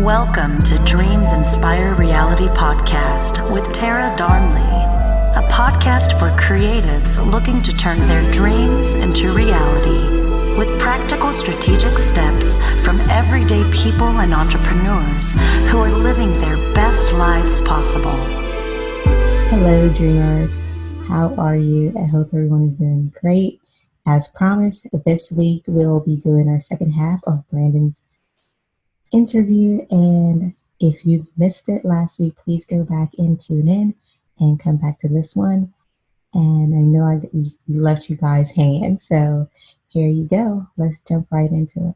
Welcome to Dreams Inspire Reality Podcast with Tara Darnley, a podcast for creatives looking to turn their dreams into reality with practical strategic steps from everyday people and entrepreneurs who are living their best lives possible. Hello, dreamers. How are you? I hope everyone is doing great. As promised, this week we'll be doing our second half of Brandon's interview, and if you missed it last week, please go back and tune in and come back to this one. And I know we left you guys hanging, so here you go. Let's jump right into it.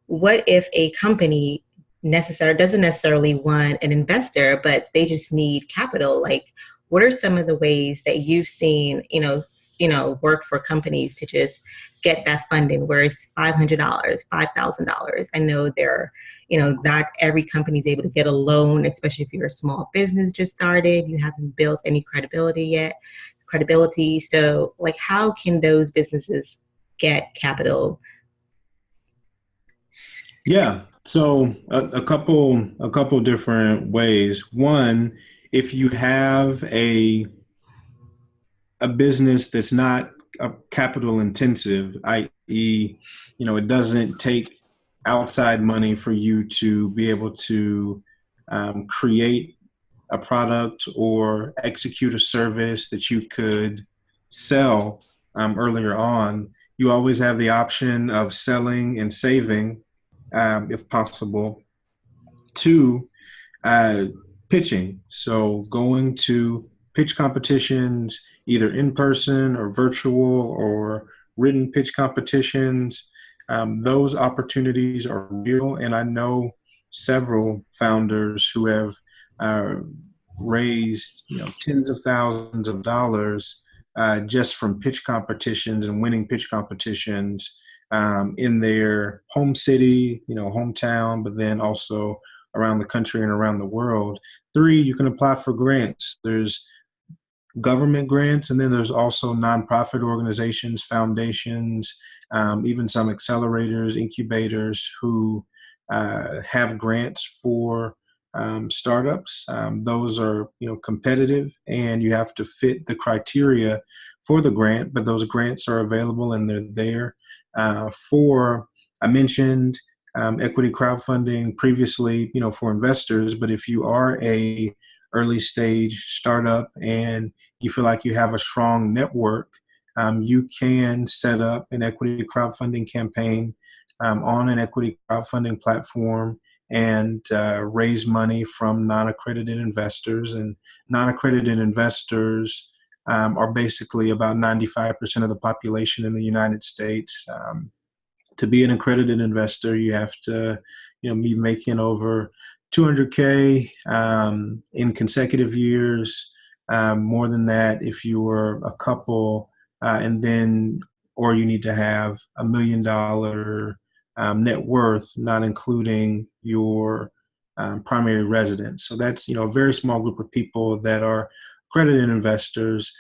What if a company doesn't necessarily want an investor, but they just need capital? Like, what are some of the ways that you've seen, work for companies to just get that funding, where it's $500, $5,000? I know not every company is able to get a loan, especially if you're a small business just started, you haven't built any credibility yet. So like, how can those businesses get capital? Yeah. So a couple different ways. One, if you have a business that's not capital intensive, i.e., it doesn't take outside money for you to be able to create a product or execute a service that you could sell earlier on, you always have the option of selling and saving, if possible. Two, pitching. So going to pitch competitions, either in person or virtual or written pitch competitions. Those opportunities are real, and I know several founders who have raised tens of thousands of dollars just from pitch competitions and winning pitch competitions in their home city, hometown, but then also around the country and around the world. Three, you can apply for grants. There's government grants, and then there's also nonprofit organizations, foundations, even some accelerators, incubators who have grants for startups. Those are competitive, and you have to fit the criteria for the grant, but those grants are available and they're there. I mentioned equity crowdfunding previously, for investors, but if you are a early stage startup and you feel like you have a strong network, you can set up an equity crowdfunding campaign on an equity crowdfunding platform and raise money from non-accredited investors. And non-accredited investors are basically about 95% of the population in the United States. To be an accredited investor, you have to be making over 200K in consecutive years, more than that if you were a couple, or you need to have $1 million net worth, not including your primary residence. So that's a very small group of people that are accredited investors.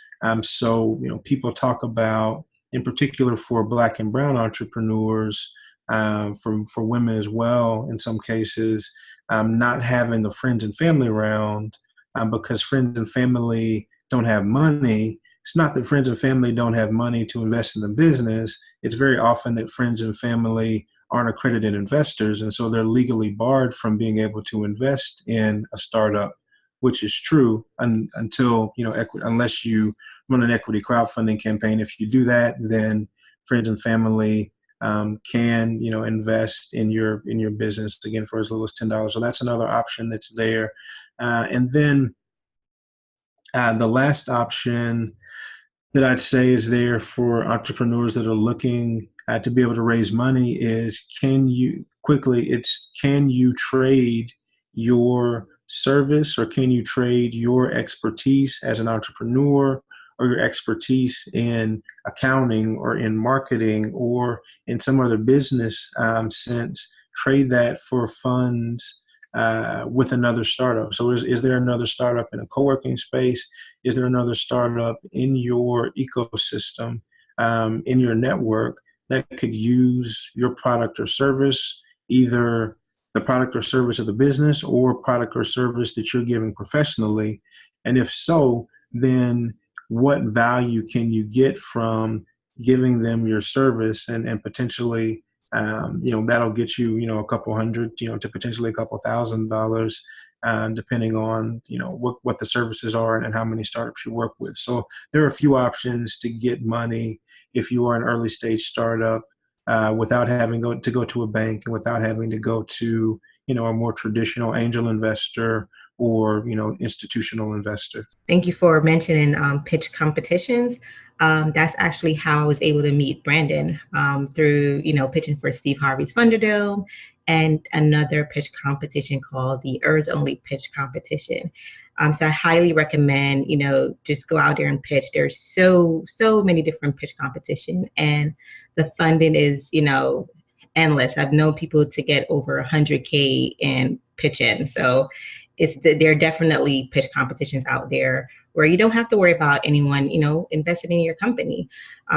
So people talk about, in particular for Black and brown entrepreneurs, for women as well, in some cases, not having the friends and family around because friends and family don't have money. It's not that friends and family don't have money to invest in the business. It's very often that friends and family aren't accredited investors, and so they're legally barred from being able to invest in a startup, which is true until, unless you run an equity crowdfunding campaign. If you do that, then friends and family can, invest in your business, again, for as little as $10. So that's another option that's there. And then the last option that I'd say is there for entrepreneurs that are looking to be able to raise money is, can you trade your service, or can you trade your expertise as an entrepreneur, or your expertise in accounting or in marketing or in some other business sense, trade that for funds with another startup? So is there another startup in a co-working space? Is there another startup in your ecosystem, in your network, that could use your product or service, either the product or service of the business or product or service that you're giving professionally? And if so, then what value can you get from giving them your service, and potentially, that'll get you, a couple hundred, to potentially a couple $1,000, depending on, what the services are and how many startups you work with. So there are a few options to get money if you are an early stage startup, without having to go to a bank and without having to go to, a more traditional angel investor or, institutional investor. Thank you for mentioning pitch competitions. That's actually how I was able to meet Brandon, through, pitching for Steve Harvey's Thunderdome and another pitch competition called the Ers Only Pitch Competition. So I highly recommend, just go out there and pitch. There's so many different pitch competition, and the funding is, endless. I've known people to get over 100K in pitch in. So there are definitely pitch competitions out there where you don't have to worry about anyone, investing in your company.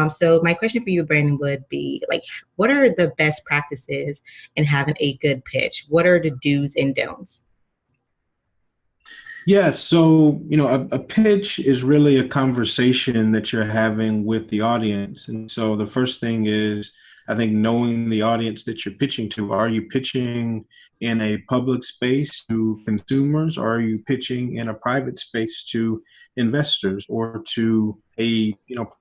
So my question for you, Brandon, would be like, what are the best practices in having a good pitch? What are the do's and don'ts? Yeah, so a pitch is really a conversation that you're having with the audience, and so the first thing is, I think, knowing the audience that you're pitching to. Are you pitching in a public space to consumers, or are you pitching in a private space to investors or to a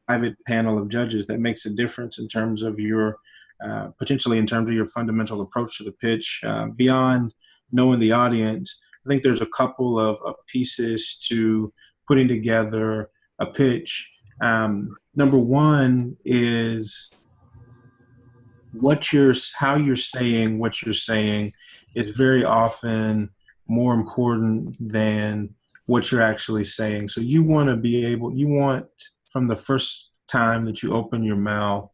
private panel of judges? That makes a difference in terms of your potentially in terms of your fundamental approach to the pitch. Beyond knowing the audience, I think there's a couple of pieces to putting together a pitch. Number one is how you're saying what you're saying is very often more important than what you're actually saying. So you want from the first time that you open your mouth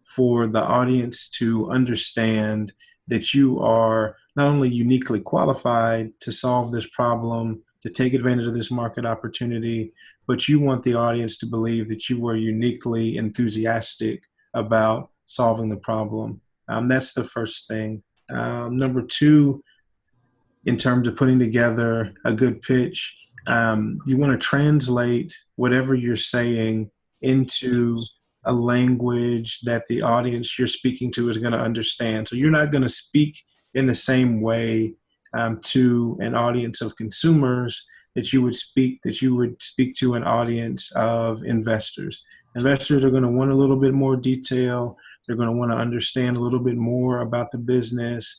for the audience to understand that you are not only uniquely qualified to solve this problem, to take advantage of this market opportunity, but you want the audience to believe that you are uniquely enthusiastic about solving the problem. That's the first thing. Number two, in terms of putting together a good pitch, you want to translate whatever you're saying into a language that the audience you're speaking to is going to understand. So you're not going to speak in the same way to an audience of consumers that you would speak to an audience of investors. Investors are going to want a little bit more detail. They're going to want to understand a little bit more about the business.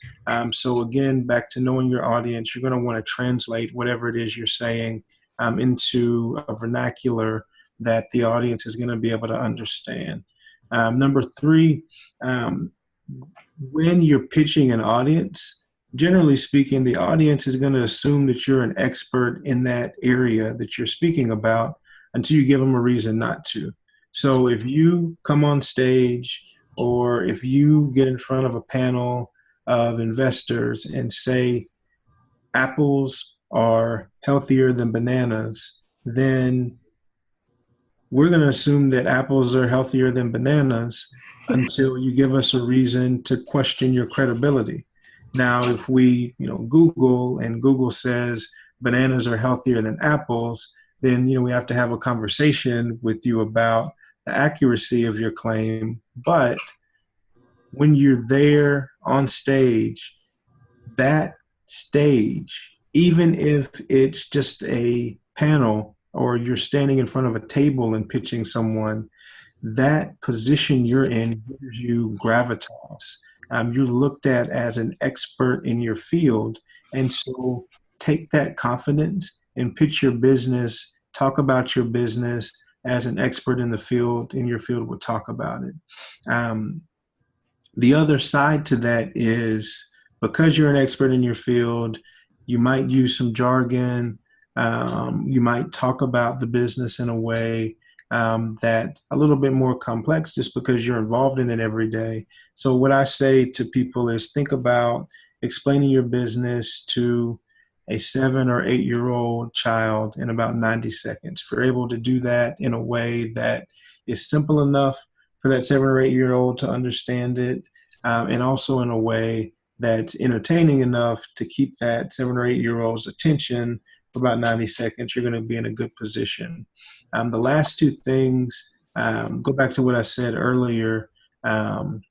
So again, back to knowing your audience, you're going to want to translate whatever it is you're saying into a vernacular that the audience is going to be able to understand. Number three, when you're pitching an audience, generally speaking, the audience is going to assume that you're an expert in that area that you're speaking about until you give them a reason not to. So if you come on stage or if you get in front of a panel of investors and say apples are healthier than bananas, then we're going to assume that apples are healthier than bananas until you give us a reason to question your credibility. Now, if we, Google and Google says bananas are healthier than apples, then, we have to have a conversation with you about the accuracy of your claim. But when you're there on stage, that stage, even if it's just a panel or you're standing in front of a table and pitching someone, that position you're in gives you gravitas. You're looked at as an expert in your field. And so take that confidence and pitch your business, talk about your business as an expert in the field, in your field would talk about it. The other side to that is, because you're an expert in your field, you might use some jargon. You might talk about the business in a way that's a little bit more complex just because you're involved in it every day. So what I say to people is, think about explaining your business to a 7 or 8-year-old child in about 90 seconds. If you're able to do that in a way that is simple enough for that 7 or 8-year-old to understand it, and also in a way that's entertaining enough to keep that 7 or 8 year old's attention for about 90 seconds, you're going to be in a good position. The last two things go back to what I said earlier. Um,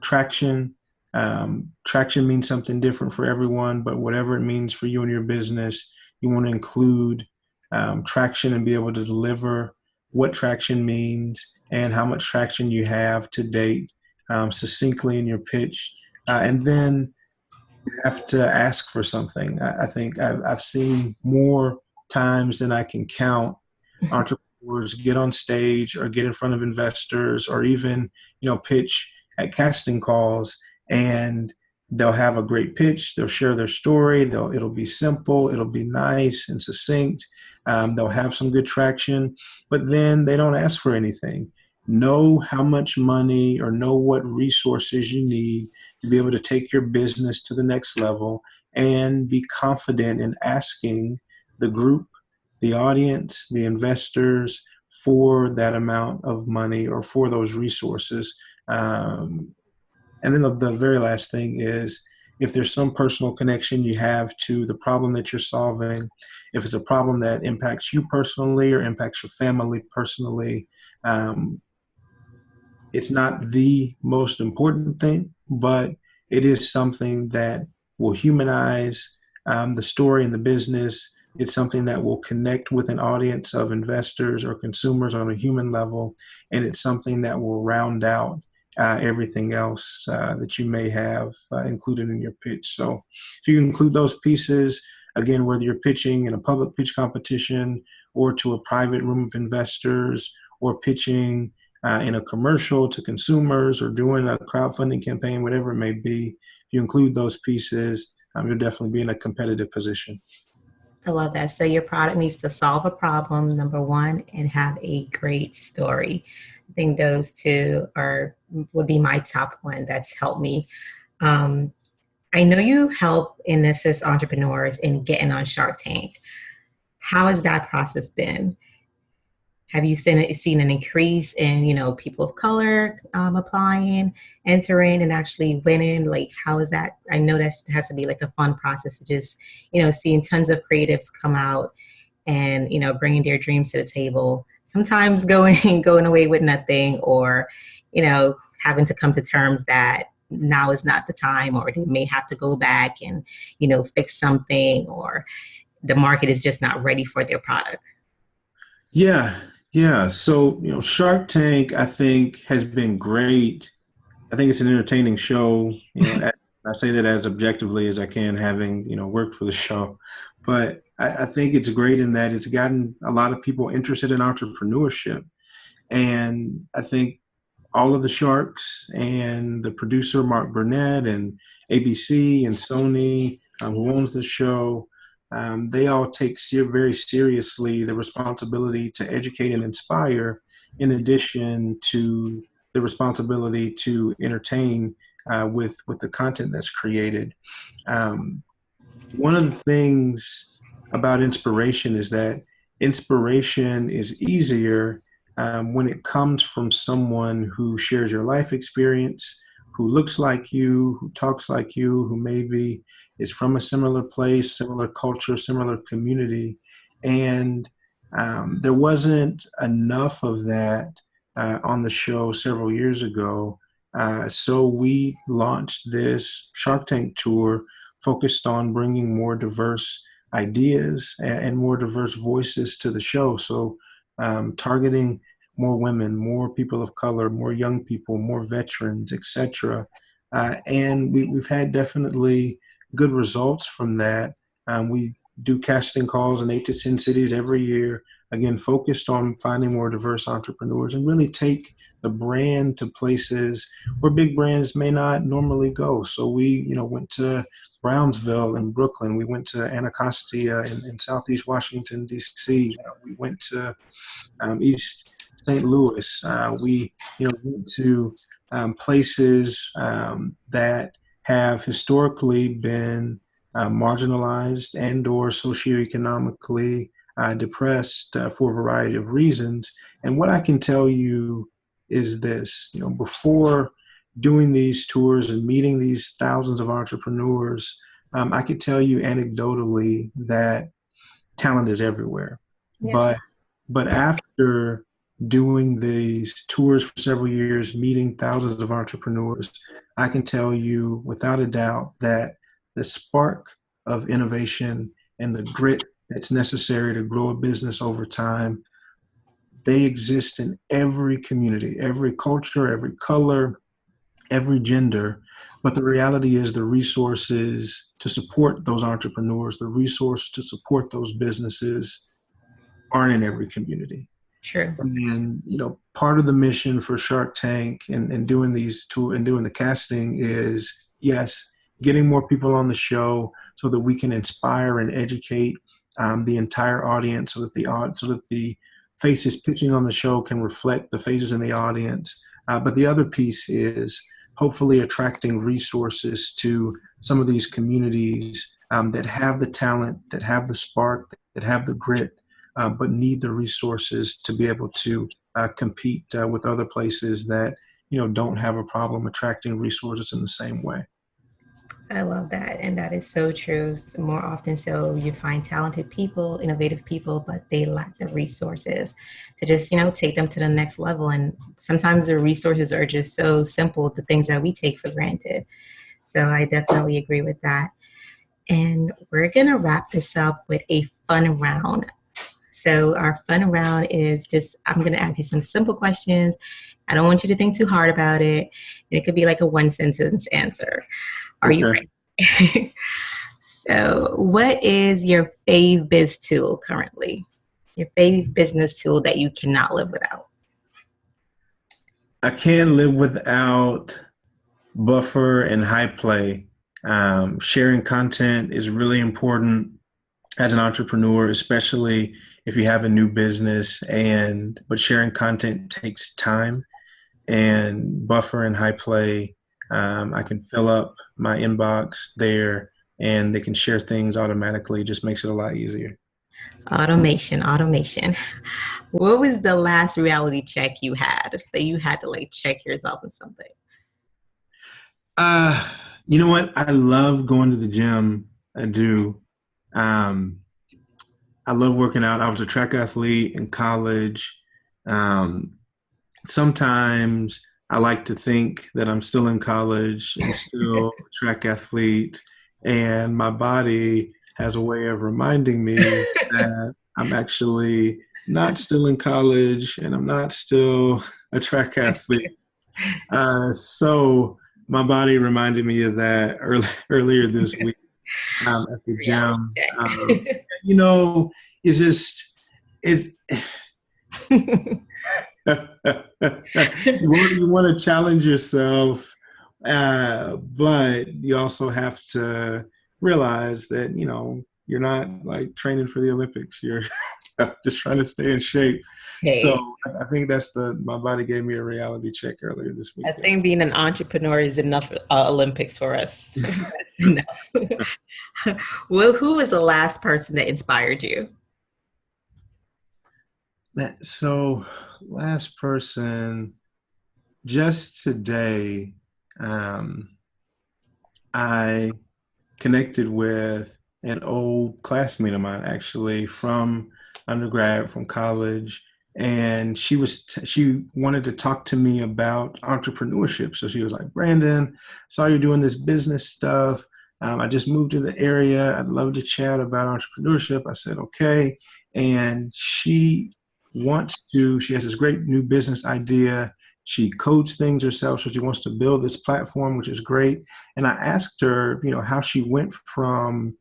Traction. Traction means something different for everyone, but whatever it means for you and your business, you want to include traction and be able to deliver what traction means and how much traction you have to date succinctly in your pitch. And then you have to ask for something. I think I've seen more times than I can count entrepreneurs get on stage or get in front of investors or even, pitch at casting calls, and they'll have a great pitch. They'll share their story. It'll be simple. It'll be nice and succinct. They'll have some good traction, but then they don't ask for anything. Know how much money or know what resources you need to be able to take your business to the next level, and be confident in asking the group, the audience, the investors for that amount of money or for those resources. And then the very last thing is, if there's some personal connection you have to the problem that you're solving, if it's a problem that impacts you personally or impacts your family personally, it's not the most important thing, but it is something that will humanize the story and the business. It's something that will connect with an audience of investors or consumers on a human level, and it's something that will round out everything else that you may have included in your pitch. So if you include those pieces, again, whether you're pitching in a public pitch competition or to a private room of investors, or pitching in a commercial to consumers, or doing a crowdfunding campaign, whatever it may be, if you include those pieces, you'll definitely be in a competitive position. I love that. So your product needs to solve a problem, number one, and have a great story. I think those two would be my top one that's helped me. I know you help and assist entrepreneurs in getting on Shark Tank. How has that process been? Have you seen an increase in, people of color applying, entering, and actually winning? Like, how is that? I know that has to be like a fun process to just, seeing tons of creatives come out and, bringing their dreams to the table. Sometimes going away with nothing, or, having to come to terms that now is not the time, or they may have to go back and, fix something, or the market is just not ready for their product. Yeah. So, Shark Tank, I think, has been great. I think it's an entertaining show. I say that as objectively as I can, having, worked for the show. But I think it's great in that it's gotten a lot of people interested in entrepreneurship. And I think all of the sharks and the producer, Mark Burnett, and ABC and Sony, who owns the show, they all take very seriously the responsibility to educate and inspire, in addition to the responsibility to entertain with the content that's created. One of the things about inspiration is that inspiration is easier when it comes from someone who shares your life experience, who looks like you, who talks like you, who maybe is from a similar place, similar culture, similar community. And there wasn't enough of that on the show several years ago. So we launched this Shark Tank tour focused on bringing more diverse ideas and more diverse voices to the show. So targeting more women, more people of color, more young people, more veterans, etc. And we've had definitely good results from that. We do casting calls in 8 to 10 cities every year, again, focused on finding more diverse entrepreneurs and really take the brand to places where big brands may not normally go. So we, went to Brownsville in Brooklyn. We went to Anacostia in Southeast Washington, D.C. We went to East St. Louis. We, went to places that have historically been marginalized and or socioeconomically depressed for a variety of reasons. And what I can tell you is this, before doing these tours and meeting these thousands of entrepreneurs, I could tell you anecdotally that talent is everywhere. Yes. But after doing these tours for several years, meeting thousands of entrepreneurs, I can tell you without a doubt that the spark of innovation and the grit that's necessary to grow a business over time, they exist in every community, every culture, every color, every gender. But the reality is the resources to support those entrepreneurs, the resources to support those businesses aren't in every community. True. And part of the mission for Shark Tank and doing these tour and doing the casting is, yes, getting more people on the show so that we can inspire and educate the entire audience, so that the faces pitching on the show can reflect the faces in the audience. But the other piece is hopefully attracting resources to some of these communities that have the talent, that have the spark, that have the grit, but need the resources to be able to compete with other places that don't have a problem attracting resources in the same way. I love that. And that is so true. More often so, you find talented people, innovative people, but they lack the resources to just, take them to the next level. And sometimes the resources are just so simple, the things that we take for granted. So I definitely agree with that. And we're going to wrap this up with a fun round. So our fun round is I'm going to ask you some simple questions. I don't want you to think too hard about it. It could be like a 1-sentence answer. Are you ready? So what is your fave biz tool currently? Your fave business tool that you cannot live without? I can't live without Buffer and High Play. Sharing content is really important as an entrepreneur, especially if you have a new business, but sharing content takes time. And Buffer and High Play, I can fill up my inbox there and they can share things automatically. It just makes it a lot easier. Automation. What was the last reality check you had that you had to check yourself in something? You know what? I love going to the gym. I do. I love working out. I was a track athlete in college. Sometimes I like to think that I'm still in college and still a track athlete, and my body has a way of reminding me that I'm actually not still in college and I'm not still a track athlete. So my body reminded me of that earlier this week at the gym. It's just you want to challenge yourself, but you also have to realize that you're not training for the Olympics. You're just trying to stay in shape. Hey. So I think my body gave me a reality check earlier this week. I think being an entrepreneur is enough Olympics for us. No. Well, who was the last person that inspired you? Last person, just today, I connected with an old classmate of mine, actually, from undergrad, from college, and she wanted to talk to me about entrepreneurship. So she was like, "Brandon, saw you doing this business stuff. I just moved to the area. I'd love to chat about entrepreneurship." I said, "Okay." And she has this great new business idea. She codes things herself, so she wants to build this platform, which is great. And I asked her, how she went from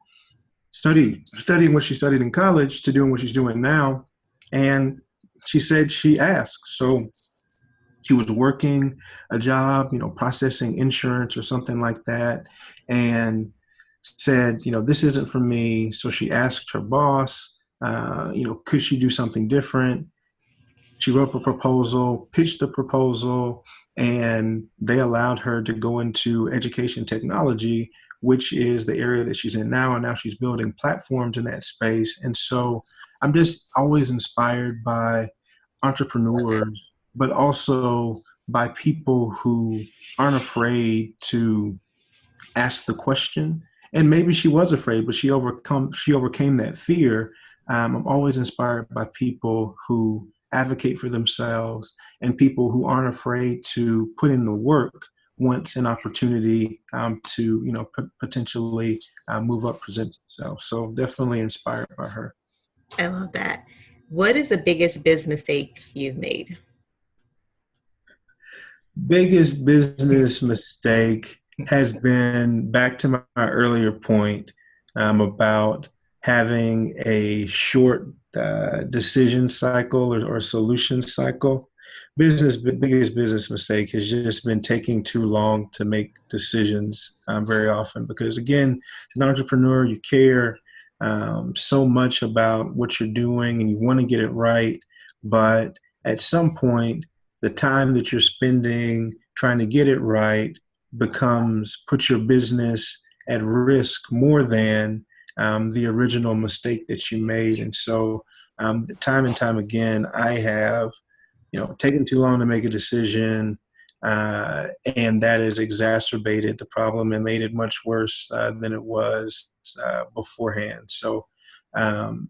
studying what she studied in college to doing what she's doing now. And she said she asked. So she was working a job, processing insurance or something like that, and said, this isn't for me. So she asked her boss, could she do something different? She wrote a proposal, pitched the proposal, and they allowed her to go into education technology, which is the area that she's in now. And now she's building platforms in that space. And so I'm just always inspired by entrepreneurs, but also by people who aren't afraid to ask the question. And maybe she was afraid, but she overcame that fear. I'm always inspired by people who advocate for themselves and people who aren't afraid to put in the work once an opportunity to potentially move up presents itself. So definitely inspired by her. I love that. What is the biggest biz mistake you've made? Biggest business mistake has been back to my earlier point about having a short decision cycle or solution cycle. Biggest business mistake has just been taking too long to make decisions very often because, again, as an entrepreneur, you care so much about what you're doing and you want to get it right. But at some point, the time that you're spending trying to get it right puts your business at risk more than the original mistake that you made. And so time and time again, I have, taken too long to make a decision. And that has exacerbated the problem and made it much worse than it was beforehand. So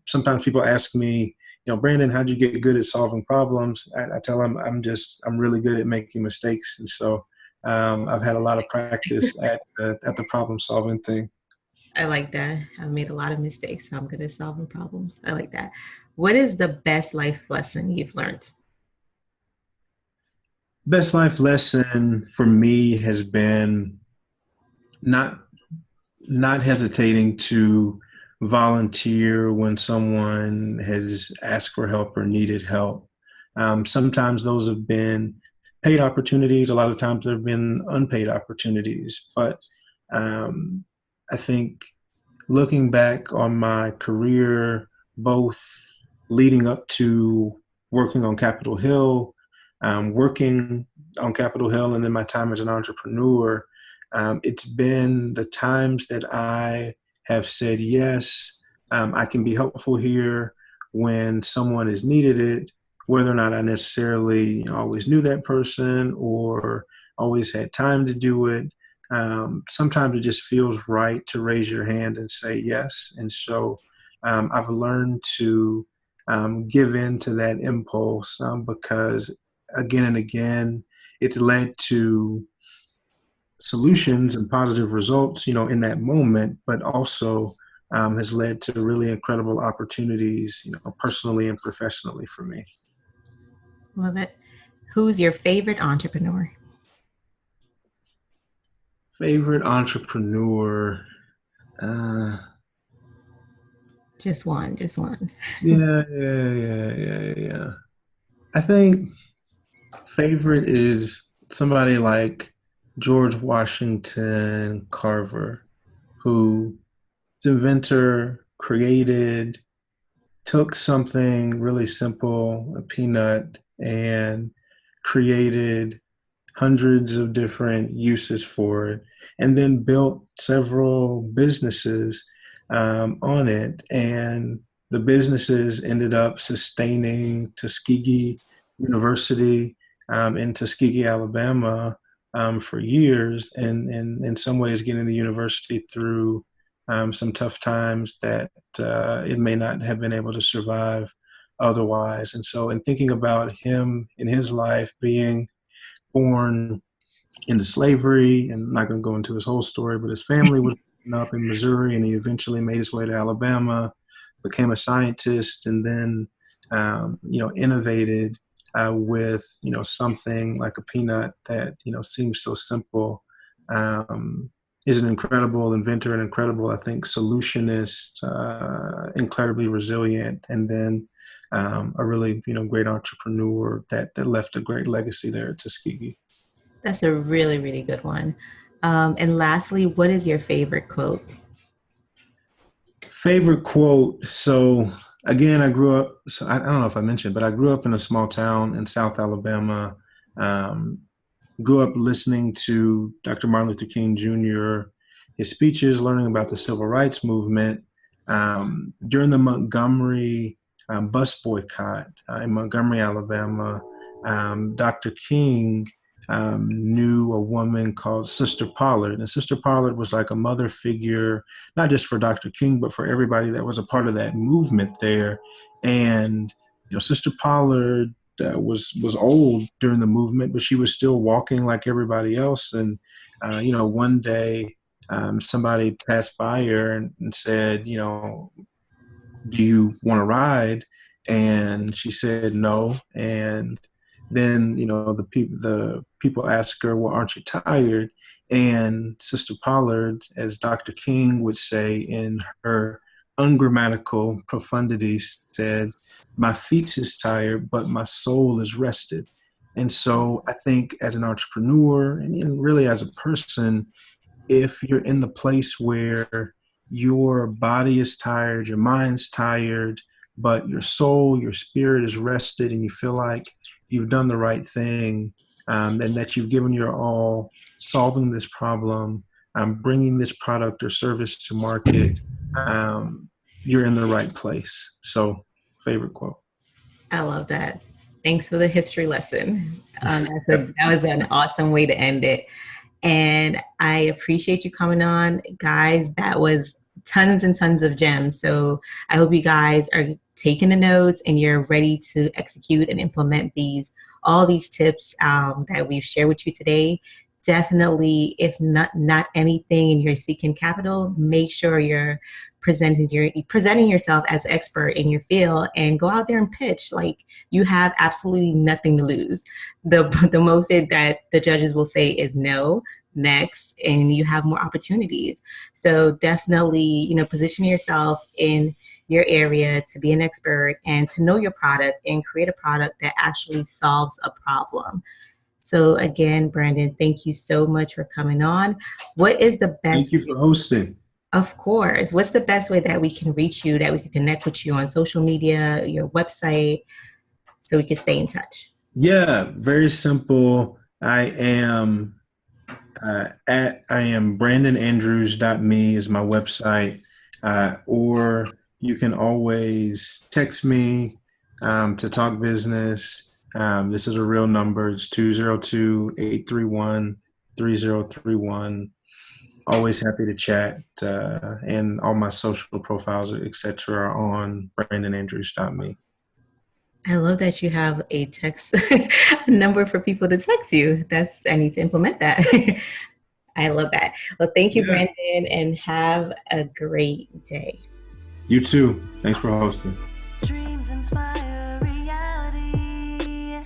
sometimes people ask me, Brandon, how'd you get good at solving problems? I tell them I'm really good at making mistakes. And so I've had a lot of practice at the problem solving thing. I like that. I've made a lot of mistakes, so I'm good at solving problems. I like that. What is the best life lesson you've learned? Best life lesson for me has been not not hesitating to volunteer when someone has asked for help or needed help. Sometimes those have been paid opportunities. A lot of times there have been unpaid opportunities. But I think looking back on my career, both leading up to working on Capitol Hill, working on Capitol Hill, and then my time as an entrepreneur, it's been the times that I have said, yes, I can be helpful here when someone has needed it, whether or not I necessarily always knew that person or always had time to do it. Sometimes it just feels right to raise your hand and say yes. And so I've learned to give in to that impulse because again and again, it's led to solutions and positive results, in that moment, but also has led to really incredible opportunities, personally and professionally for me. Love it. Who's your favorite entrepreneur? Favorite entrepreneur? Just one, just one. Yeah. I think favorite is somebody like George Washington Carver, who the inventor took something really simple, a peanut, and created hundreds of different uses for it, and then built several businesses on it. And the businesses ended up sustaining Tuskegee University in Tuskegee, Alabama, for years, and in some ways getting the university through some tough times that it may not have been able to survive otherwise. And so in thinking about him in his life being born into slavery, and I'm not going to go into his whole story, but his family was up in Missouri and he eventually made his way to Alabama, became a scientist, and then, innovated with, something like a peanut that, seems so simple. Is an incredible inventor, an incredible, I think, solutionist, incredibly resilient, and then a really, great entrepreneur that left a great legacy there at Tuskegee. That's a really, really good one. And lastly, what is your favorite quote? Favorite quote. So again, I grew up, so I don't know if I mentioned, but I grew up in a small town in South Alabama. Grew up listening to Dr. Martin Luther King Jr., his speeches, learning about the civil rights movement. During the Montgomery bus boycott in Montgomery, Alabama, Dr. King knew a woman called Sister Pollard. And Sister Pollard was like a mother figure, not just for Dr. King, but for everybody that was a part of that movement there. And, Sister Pollard was old during the movement, but she was still walking like everybody else. And, one day somebody passed by her and said, do you want to ride? And she said no. And then, the people asked her, well, aren't you tired? And Sister Pollard, as Dr. King would say in her ungrammatical profundities, said, my feet is tired, but my soul is rested. And so I think as an entrepreneur and really as a person, if you're in the place where your body is tired, your mind's tired, but your soul, your spirit is rested, and you feel like you've done the right thing, and that you've given your all solving this problem, bringing this product or service to market, you're in the right place. So, favorite quote. I love that. Thanks for the history lesson. That was an awesome way to end it. And I appreciate you coming on. Guys, that was tons and tons of gems. So I hope you guys are taking the notes and you're ready to execute and implement all these tips that we've shared with you today. Definitely, if not anything and you're seeking capital, make sure you're presenting yourself as an expert in your field and go out there and pitch. Like, you have absolutely nothing to lose. The most that the judges will say is no, next, and you have more opportunities. So definitely, position yourself in your area to be an expert and to know your product and create a product that actually solves a problem. So again, Brandon, thank you so much for coming on. What is the best? Thank you for hosting. Of course. What's the best way that we can reach you, that we can connect with you on social media, your website, so we can stay in touch? Yeah, very simple. I am brandonandrews.me is my website, or you can always text me to talk business. This is a real number. It's 202-831-3031. Always happy to chat, and all my social profiles, etc., are on brandonandrews.me. I love that you have a text number for people to text you. I need to implement that. I love that. Well, thank you, Brandon, and have a great day. You too. Thanks for hosting. Dreams inspire reality.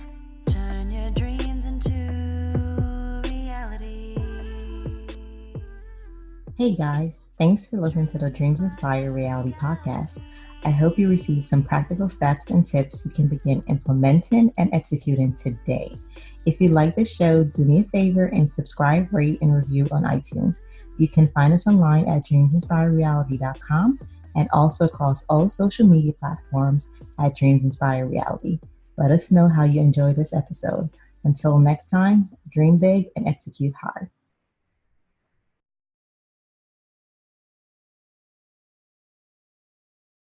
Turn your dreams into reality. Hey guys, thanks for listening to the Dreams Inspire Reality podcast. I hope you receive some practical steps and tips you can begin implementing and executing today. If you like this show, do me a favor and subscribe, rate, and review on iTunes. You can find us online at dreamsinspirereality.com and also across all social media platforms at Dreams Inspire Reality. Let us know how you enjoyed this episode. Until next time, dream big and execute hard.